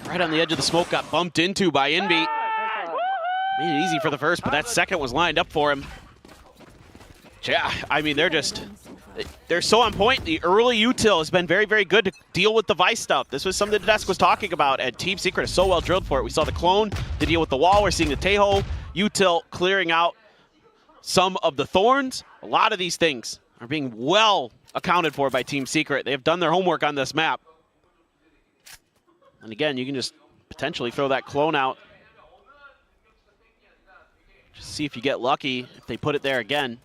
right on the edge of the smoke, got bumped into by Inby. Made it easy for the first, but that second was lined up for him. Yeah, I mean, they're so on point. The early util has been very, very good to deal with the Vice stuff. This was something the desk was talking about, and Team Secret is so well drilled for it. We saw the clone to deal with the wall. We're seeing the Tejo util clearing out some of the thorns. A lot of these things are being well accounted for by Team Secret. They have done their homework on this map. And again, you can just potentially throw that clone out. Just see if you get lucky if they put it there again.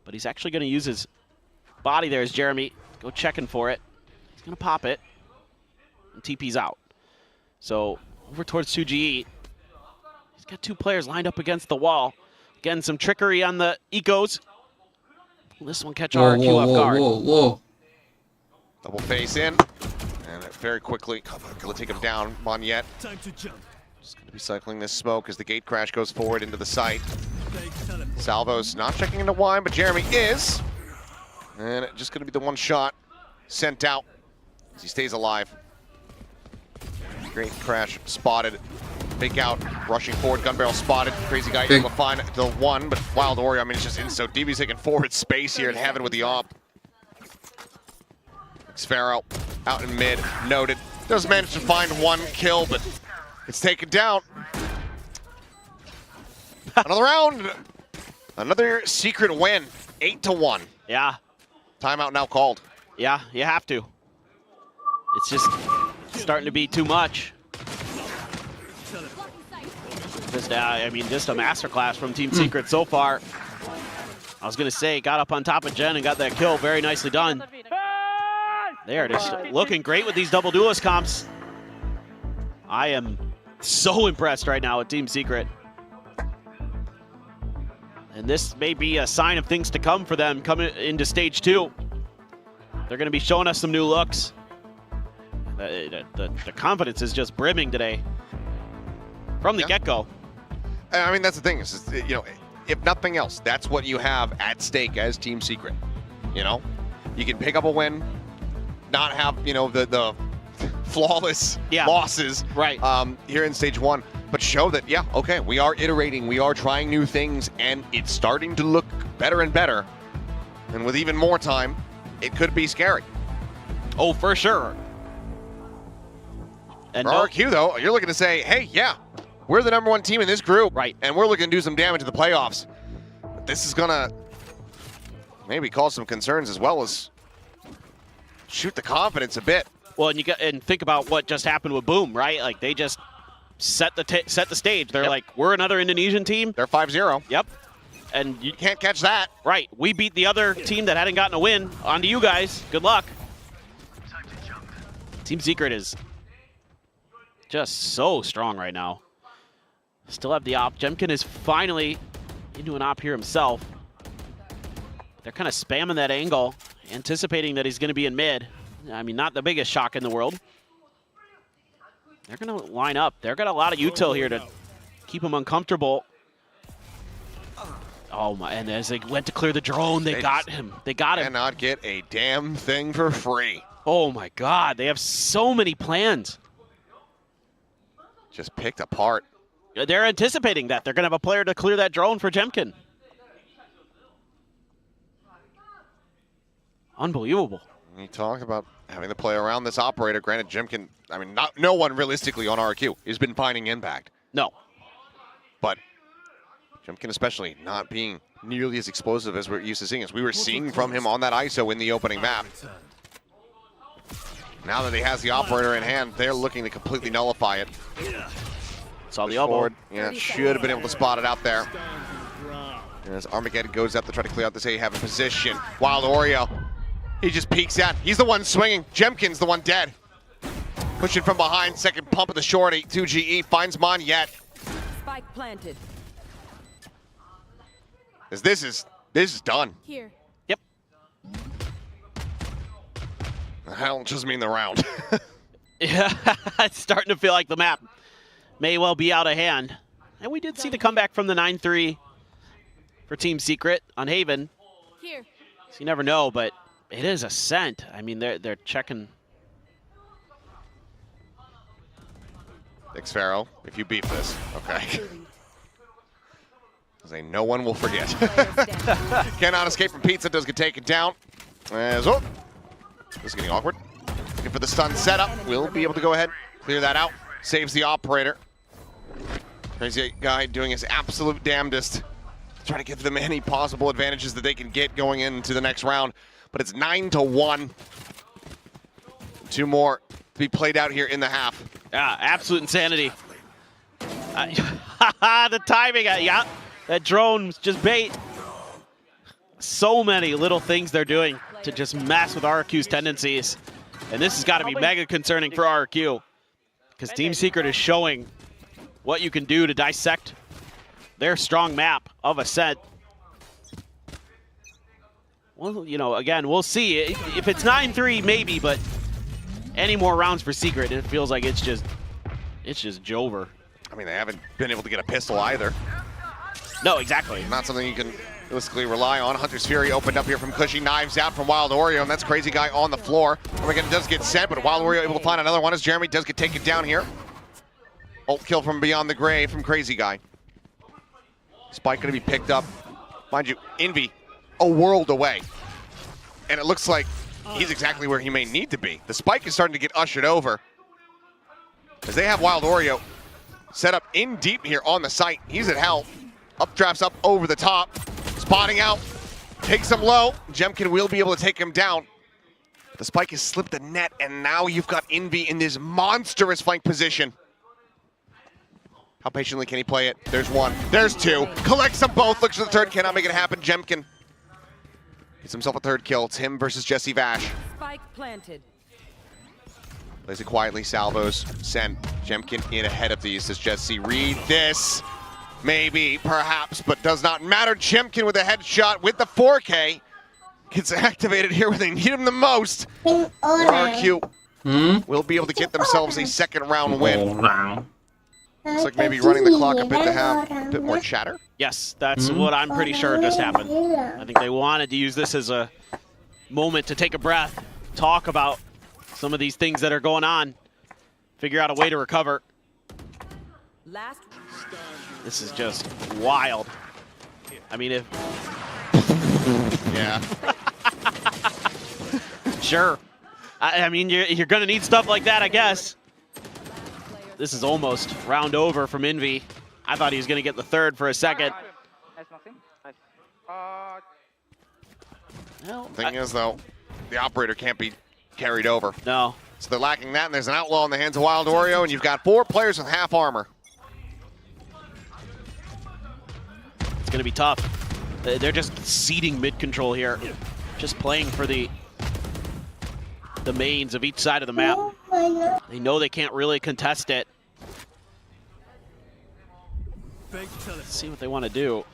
But he's actually going to use his body there as Jeremy. Go checking for it. He's going to pop it. And TP's out. So over towards 2GE. He's got two players lined up against the wall. Again, some trickery on the ecos. Will this one catch RRQ off guard? Whoa. Double face in. And very quickly, will take him down. Monyet. Time to jump. Just going to be cycling this smoke as the gate crash goes forward into the site. Salvo's not checking into wine, but Jeremy is. And it's just going to be the one shot sent out as he stays alive. Great crash spotted. Fake out, rushing forward, gun barrel spotted. Crazy guy able to find the one, but Wild Oreo, I mean, it's just in so deep. He's taking forward space here in heaven with the op. Sphero out in mid, noted. Does manage to find one kill, but it's taken down. Another round. Another Secret win. 8-1. Yeah. Timeout now called. Yeah, you have to. It's just starting to be too much. Just, I mean, just a masterclass from Team Secret so far. I was going to say, got up on top of Jen and got that kill. Very nicely done. They are just looking great with these double duelist comps. I am so impressed right now with Team Secret. And this may be a sign of things to come for them coming into stage 2. They're going to be showing us some new looks. The confidence is just brimming today from the get-go. I mean, that's the thing. Is, you know, if nothing else, that's what you have at stake as Team Secret. You know, you can pick up a win, not have, you know, the flawless losses here in stage 1, but show that, yeah, okay, we are iterating, we are trying new things, and it's starting to look better and better. And with even more time, it could be scary. Oh, for sure. And for RRQ, though, you're looking to say, hey, yeah, we're the #1 team in this group, and we're looking to do some damage in the playoffs. But this is going to maybe cause some concerns as well as shoot the confidence a bit. Well, and think about what just happened with Boom, right? Like, they just set the stage. They're like, we're another Indonesian team. They're 5-0. Yep. And you can't catch that. Right. We beat the other team that hadn't gotten a win. On to you guys. Good luck. Team Secret is just so strong right now. Still have the op. Jemkin is finally into an op here himself. They're kind of spamming that angle, anticipating that he's going to be in mid. I mean, not the biggest shock in the world. They're going to line up. They've got a lot of util here to keep him uncomfortable. Oh my, and as they went to clear the drone, they got him. They got him. Cannot get a damn thing for free. Oh my God, they have so many plans. Just picked apart. They're anticipating that. They're going to have a player to clear that drone for Jemkin. Unbelievable. You talk about having to play around this operator. Granted, Jemkin, I mean, no one realistically on RRQ has been finding impact. No. But Jemkin especially not being nearly as explosive as we're used to seeing, as we were seeing from him on that ISO in the opening map. Now that he has the operator in hand, they're looking to completely nullify it. Saw the elbow. Yeah, should have been able to spot it out there. And as Armageddon goes up to try to clear out this A-Heaven position. Wild Oreo, he just peeks out. He's the one swinging. Jemkin's the one dead. Pushing from behind, second pump of the shorty. 2GE finds Monyet. Spike planted. As this is done. Here. Yep. Hell, just mean the round. Yeah, it's starting to feel like the map may well be out of hand. And we did see the comeback from the 9-3 for Team Secret on Haven. Here. So you never know, but it is a scent. I mean, they're checking. Xfaro, if you beef this. Okay. Say no one will forget. Cannot escape from pizza, does get taken down. As oh, this is getting awkward. Looking for the stun setup. Will be able to go ahead, clear that out. Saves the operator. Crazy guy doing his absolute damnedest. Trying to give them any possible advantages that they can get going into the next round. But it's 9-1. 2 more to be played out here in the half. Yeah, absolute insanity. The timing, yeah. That drone was just bait. So many little things they're doing to just mess with RRQ's tendencies. And this has got to be mega concerning for RRQ. Because Team Secret is showing what you can do to dissect their strong map of Ascent. Well, you know, again, we'll see. If it's 9-3, maybe, but any more rounds for Secret, it feels like it's just Jover. I mean, they haven't been able to get a pistol either. No, exactly. Not something you can realistically rely on. Hunter's Fury opened up here from Cushy, knives out from Wild Oreo, and that's Crazy Guy on the floor. Armageddon does get sent, but Wild Oreo able to find another one as Jeremy does get taken down here. Ult kill from beyond the grave from Crazy Guy. Spike gonna be picked up. Mind you, Envy a world away. And it looks like he's exactly where he may need to be. The Spike is starting to get ushered over as they have Wild Oreo set up in deep here on the site. He's at hell. Updrafts up over the top. Spotting out. Takes him low. Jemkin will be able to take him down. The Spike has slipped the net, and now you've got Envy in this monstrous flank position. How patiently can he play it? There's one. There's two. Collects them both. Looks for the third. Cannot make it happen. Jemkin gets himself a third kill. It's him versus Jesse Vash. Spike planted. Plays it quietly. Salvos. Send. Jemkin in ahead of these. Does Jesse read this? Maybe, perhaps, but does not matter. Jemkin with a headshot with the 4K. Gets activated here when they need him the most. RRQ will be able to get themselves a second round win. Looks like maybe running the clock a bit to have a bit more chatter. Yes, that's what I'm pretty sure just happened. I think they wanted to use this as a moment to take a breath, talk about some of these things that are going on, figure out a way to recover. This is just wild. I mean, if... Yeah. Sure. I mean, you're going to need stuff like that, I guess. This is almost round over from Envy. I thought he was going to get the third for a second. Well, Thing is, though, the operator can't be carried over. No. So they're lacking that, and there's an outlaw in the hands of Wild Oreo, and you've got 4 players with half armor. It's going to be tough. They're just ceding mid-control here. Just playing for the mains of each side of the map. They know they can't really contest it. Let's see what they want to do.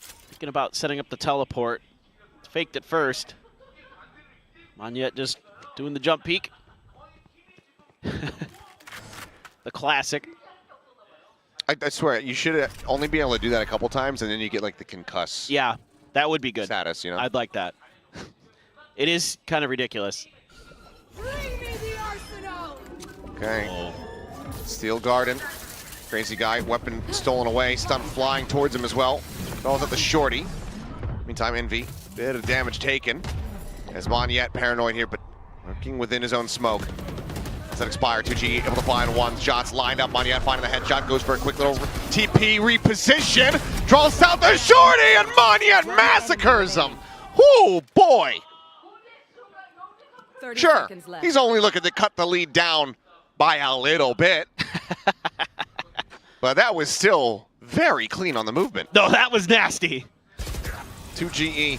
Thinking about setting up the teleport. Faked it first. Monyet just doing the jump peek. The classic. I swear, you should only be able to do that a couple times, and then you get like the concuss Yeah, that would be good. status, you know? I'd like that. It is kind of ridiculous. Okay. Steel Garden. Crazy Guy, weapon stolen away, stun flying towards him as well. Falls at the shorty. Meantime, Envy, bit of damage taken. As Monyet paranoid here, but working within his own smoke. Does that expire? 2G able to find one. Shots lined up. Monyet finding the headshot, goes for a quick little TP reposition. Draws out the shorty, and Monyet massacres him. Whoo, boy. 30 Sure, seconds left. he's only looking to cut the lead down by a little bit. But that was still very clean on the movement. No, that was nasty. 2GE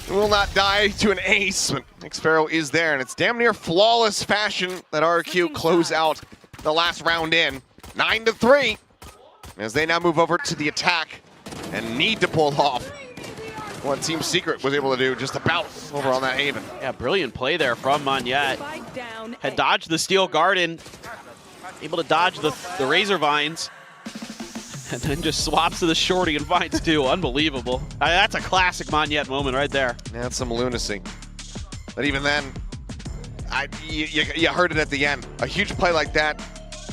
will not die to an ace, but Xfaro is there, and it's damn near flawless fashion that RRQ close out the last round in. 9-3, as they now move over to the attack and need to pull off what Team Secret was able to do just about over on that Haven. Yeah, brilliant play there from Monyet. Spike down. Had dodged the Steel Garden, able to dodge the Razor Vines, and then just swaps to the Shorty and Vines too. Unbelievable. That's a classic Monyet moment right there. That's some lunacy. But even then, you heard it at the end. A huge play like that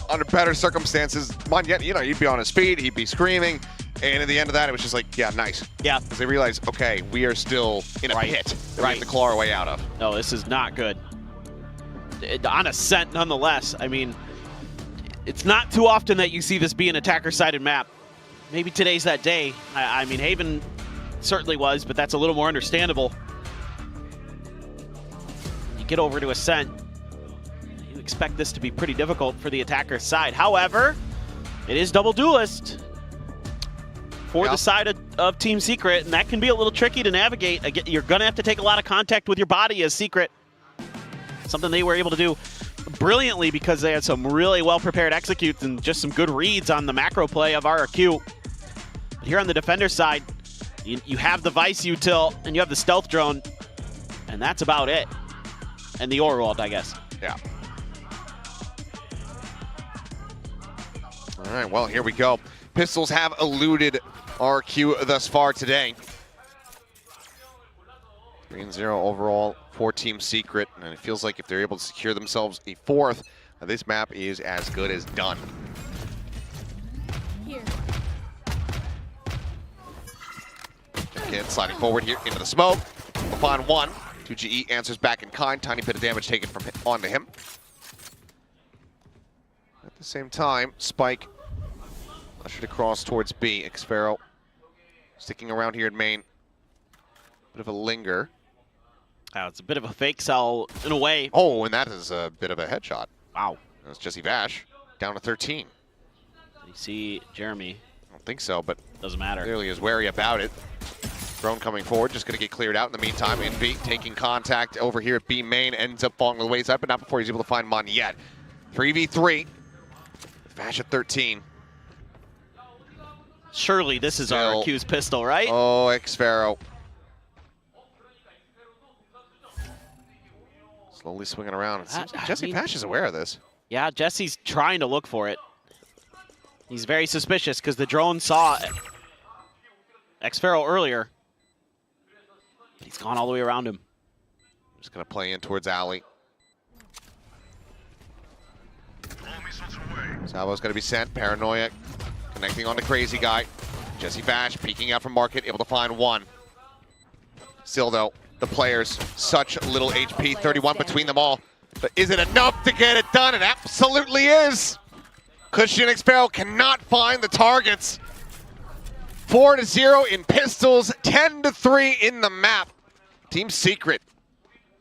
under better circumstances, Monyet, you know, he'd be on his feet, he'd be screaming, and at the end of that, it was just like, yeah, nice. Yeah. Because they realized, okay, we are still in a pit that we have to claw our way out of. No, this is not good. On Ascent, nonetheless. I mean, it's not too often that you see this be an attacker-sided map. Maybe today's that day. I mean, Haven certainly was, but that's a little more understandable. You get over to Ascent, you expect this to be pretty difficult for the attacker side. However, it is double duelist for the side of Team Secret, and that can be a little tricky to navigate. Again, you're going to have to take a lot of contact with your body as Secret. Something they were able to do brilliantly because they had some really well-prepared executes and just some good reads on the macro play of RRQ. But here on the defender side, you have the Vice Util and you have the Stealth Drone, and that's about it. And the Orwald, I guess. Yeah. All right, well, here we go. Pistols have eluded RRQ thus far today. 3-0 overall for Team Secret, and it feels like if they're able to secure themselves a fourth, this map is as good as done. Here. Kid sliding forward here into the smoke. Upon one, 2GE answers back in kind. Tiny bit of damage taken from onto him. At the same time, Spike ushered across towards B. Xfero sticking around here in main. Bit of a linger. It's a bit of a fake cell in a way. Oh, and that is a bit of a headshot. Wow. That's Jesse Vash down to 13. You see Jeremy. I don't think so, but Doesn't matter. clearly is wary about it. Drone coming forward, just going to get cleared out. In the meantime, Envy taking contact over here at B main, ends up falling to the wayside, but not before he's able to find Monyet. 3v3. Vash at 13. Surely this is Still. RRQ's pistol, right? Oh, Xfero. Slowly swinging around. It seems like Jesse Vash is aware of this. Yeah, Jesse's trying to look for it. He's very suspicious because the drone saw Xfero earlier. But he's gone all the way around him. Just going to play in towards Alley. Salvo's going to be sent. Paranoia connecting on the Crazy Guy. Jesse Vash peeking out from Market, able to find one. Still, though, the players, such little HP, 31 between them all. But is it enough to get it done? It absolutely is. Cushion Xfero cannot find the targets. 4-0 in pistols, 10-3 in the map. Team Secret,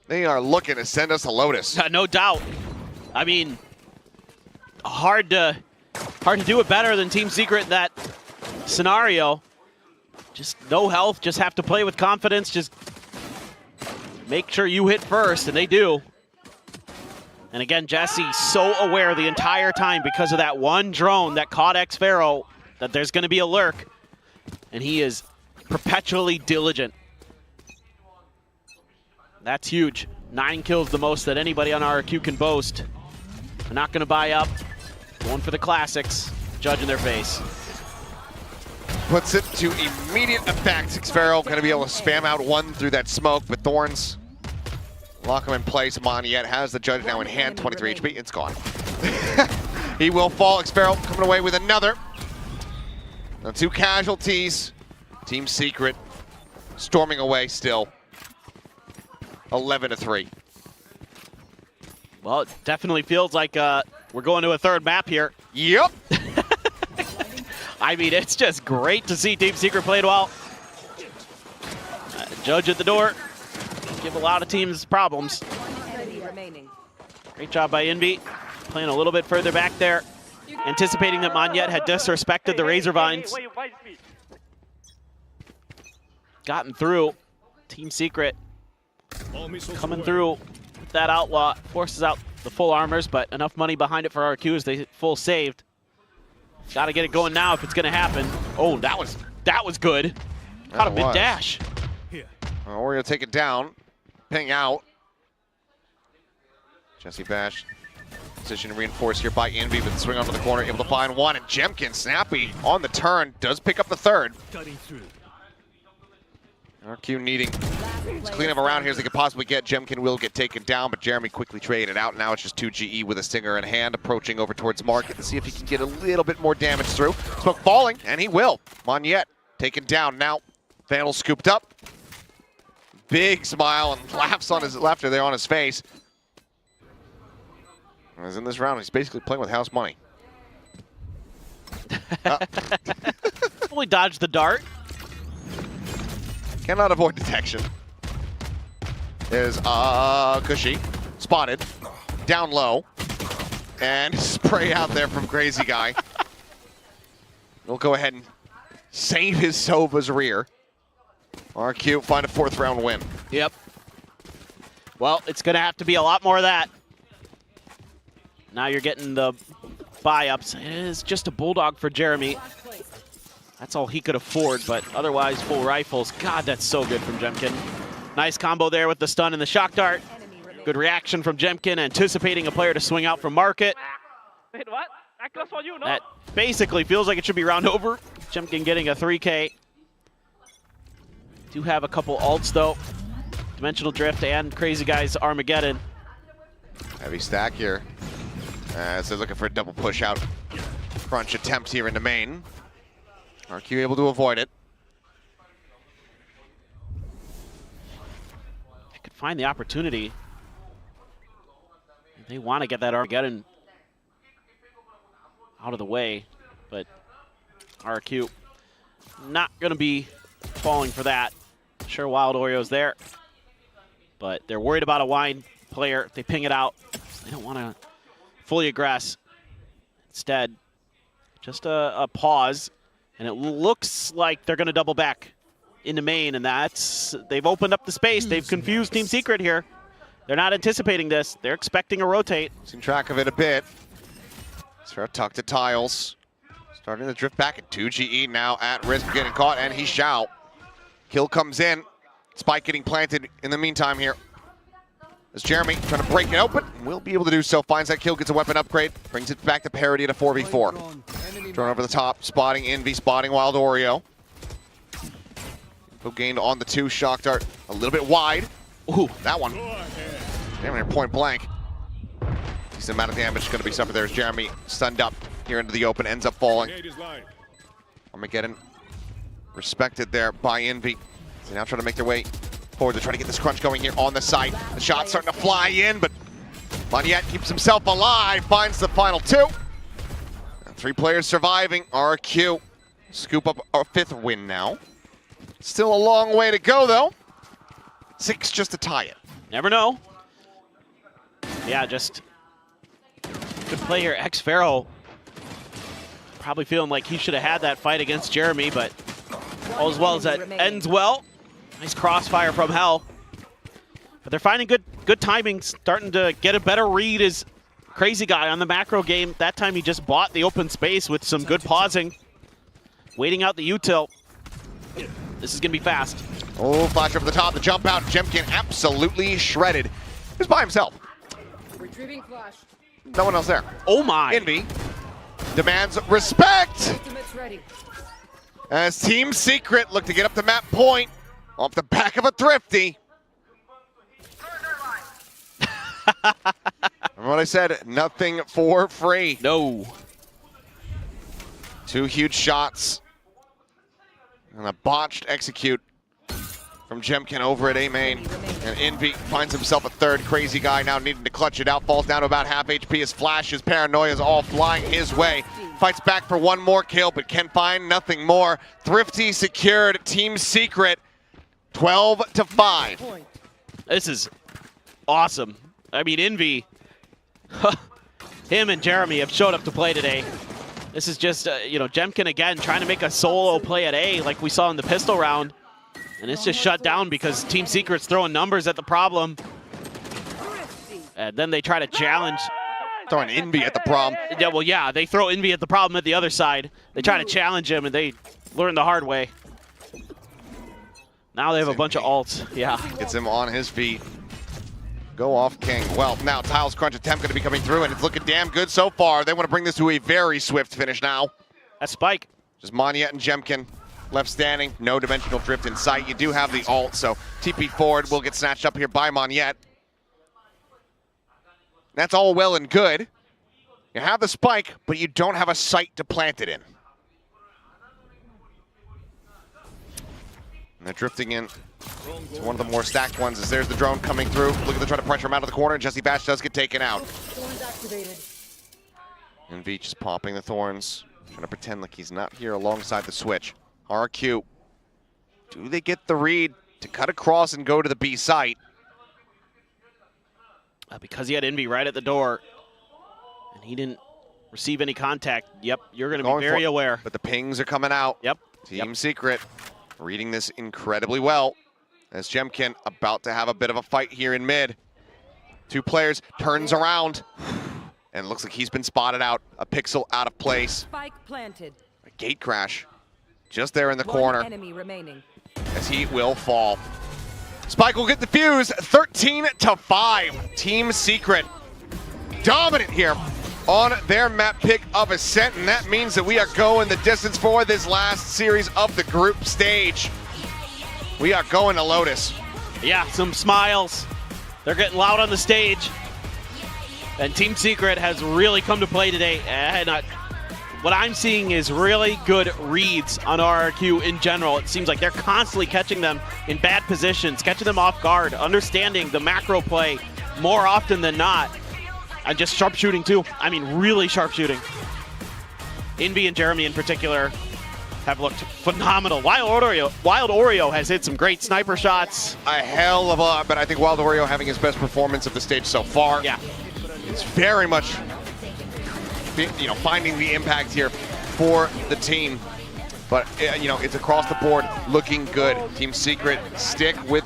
they are looking to send us a Lotus. No doubt. I mean, hard to do it better than Team Secret in that scenario. Just no health, just have to play with confidence, just make sure you hit first, and they do. And again, Jesse so aware the entire time because of that one drone that caught Xfero that there's going to be a lurk, and he is perpetually diligent. That's huge. 9 kills, the most that anybody on RRQ can boast. They're not going to buy up. Going for the classics. Judge in their face. Puts it to immediate effect. Xfero going to be able to spam out one through that smoke, but Thorns lock him in place. Monyet has the Judge now in hand, 23 HP. It's gone. He will fall. Xfero coming away with another. Now 2 casualties. Team Secret storming away still. 11-3. Well, it definitely feels like we're going to a third map here. Yep. I mean, it's just great to see Team Secret played well. Judge at the door. Give a lot of teams problems. Great job by Envy. Playing a little bit further back there. Anticipating that Monyet had disrespected the Razor Vines. Gotten through. Team Secret coming through with that Outlaw. Forces out the full armors, but enough money behind it for RRQ as they full saved. Got to get it going now if it's going to happen. Oh, that was good. Caught a mid dash. Well, we're going to take it down. Ping out. Jesse Vash. Position reinforced here by Envy with the swing onto the corner, able to find one. And Jemkin, snappy on the turn, does pick up the third. RRQ needing to clean up around here as they could possibly get. Jemkin will get taken down, but Jeremy quickly traded out. Now it's just 2GE with a stinger in hand, approaching over towards Market to see if he can get a little bit more damage through. Smoke falling, and he will. Monyet taken down now. Vandal scooped up. Big smile and laughs on his laughter there on his face. As in this round, he's basically playing with house money. Fully dodged the dart. Cannot avoid detection. There's Cushy. Spotted. Down low. And spray out there from Crazy Guy. We'll go ahead and save his Sova's rear. RRQ find a 4th round win. Yep. Well, it's going to have to be a lot more of that. Now you're getting the buy-ups. It is just a Bulldog for Jeremy. That's all he could afford, but otherwise full rifles. God, that's so good from Jemkin. Nice combo there with the stun and the shock dart. Good reaction from Jemkin, anticipating a player to swing out from Market. Wait, what? Necklace for you, no? That basically feels like it should be round over. Jemkin getting a 3K. Do have a couple ults though. Dimensional Drift and Crazy Guy's Armageddon. Heavy stack here. As they're looking for a double push out. Crunch attempt here into main. RRQ able to avoid it. They could find the opportunity. They want to get that Armageddon out of the way, but RRQ not going to be falling for that. Sure, Wild Oreo's there, but they're worried about a wine player. They ping it out. They don't want to fully aggress. Instead, just a pause, and it looks like they're going to double back into main, and they've opened up the space. They've confused Team Secret here. They're not anticipating this. They're expecting a rotate. Losing track of it a bit. Sfera tucked to tiles. Starting to drift back, and 2GE now at risk of getting caught, and he shall. Kill comes in. Spike getting planted in the meantime here. As Jeremy trying to break it open, will be able to do so. Finds that kill, gets a weapon upgrade, brings it back to parity at a 4v4. Thrown over the top, spotting Envy, spotting Wild Oreo. Info gained on the 2, shock dart a little bit wide. Ooh, that one. Damn near point blank. Decent amount of damage going to be suffered there as Jeremy stunned up here into the open, ends up falling. Armageddon respected there by Envy. They now try to make their way forward to try to get this crunch going here on the site. The shot's starting to fly in, but Monyet keeps himself alive, finds the final 2. And 3 players surviving. RRQ scoop up our 5th win now. Still a long way to go though. 6 just to tie it. Never know. Yeah, just good play here. X-Pharaoh probably feeling like he should have had that fight against Jeremy, but all as well as that ends well. Nice crossfire from Hell. But they're finding good timing, starting to get a better read as Crazy Guy on the macro game. That time he just bought the open space with some good pausing. Waiting out the util. This is going to be fast. Oh, flash over the top, the jump out. Jemkin absolutely shredded. He was by himself. Retrieving flash. No one else there. Oh my. Envy demands respect. Ultimate's ready. As Team Secret look to get up to map point off the back of a Thrifty. Remember what I said, nothing for free. No. 2 huge shots. And a botched execute from Jemkin over at A main. And Envy finds himself a 3rd. Crazy Guy now needing to clutch it out. Falls down to about half HP. His flash, his paranoia is all flying his way. Fights back for 1 more kill, but can find nothing more. Thrifty secured. Team Secret 12-5. This is awesome. I mean, Envy, him and Jeremy have showed up to play today. This is just, Jemkin again trying to make a solo play at A like we saw in the pistol round. And it's just shut down because Team Secret's throwing numbers at the problem. And then they try to challenge. Throwing Envy at the problem. Yeah, well, yeah, they throw Envy at the problem at the other side. They try to challenge him, and they learn the hard way. Now they have a bunch of ults. Yeah. Gets him on his feet. Go off King. Well, now Tiles Crunch attempt going to be coming through, and it's looking damn good so far. They want to bring this to a very swift finish now. That's Spike. Just Monyet and Jemkin left standing. No dimensional drift in sight. You do have the ult, so TP forward will get snatched up here by Monyet. That's all well and good. You have the spike, but you don't have a site to plant it in. And they're drifting in to one of the more stacked ones as there's the drone coming through. Look at the try to pressure him out of the corner, and Jesse Bash does get taken out. Thorns activated. And Veach is popping the thorns, trying to pretend like he's not here alongside the switch. RRQ, do they get the read to cut across and go to the B site? Because he had Envy right at the door, and he didn't receive any contact. Yep, you're going to be very aware. But the pings are coming out. Yep. Team Secret reading this incredibly well. As Jemkin about to have a bit of a fight here in mid. Two players, turns around, and looks like he's been spotted out. A pixel out of place. Spike planted. A gate crash just there in the corner. Enemy remaining. As he will fall. Spike will get the fuse, 13-5. Team Secret dominant here on their map pick of Ascent, and that means that we are going the distance for this last series of the group stage. We are going to Lotus. Yeah, some smiles. They're getting loud on the stage. And Team Secret has really come to play today. And what I'm seeing is really good reads on RRQ in general. It seems like they're constantly catching them in bad positions, catching them off guard, understanding the macro play more often than not. And just sharpshooting too. I mean, really sharpshooting. Envy and Jeremy in particular have looked phenomenal. Wild Oreo has hit some great sniper shots. A hell of a lot, but I think Wild Oreo having his best performance of the stage so far. Yeah. It's very much, you know, finding the impact here for the team. But, you know, it's across the board looking good. Team Secret stick with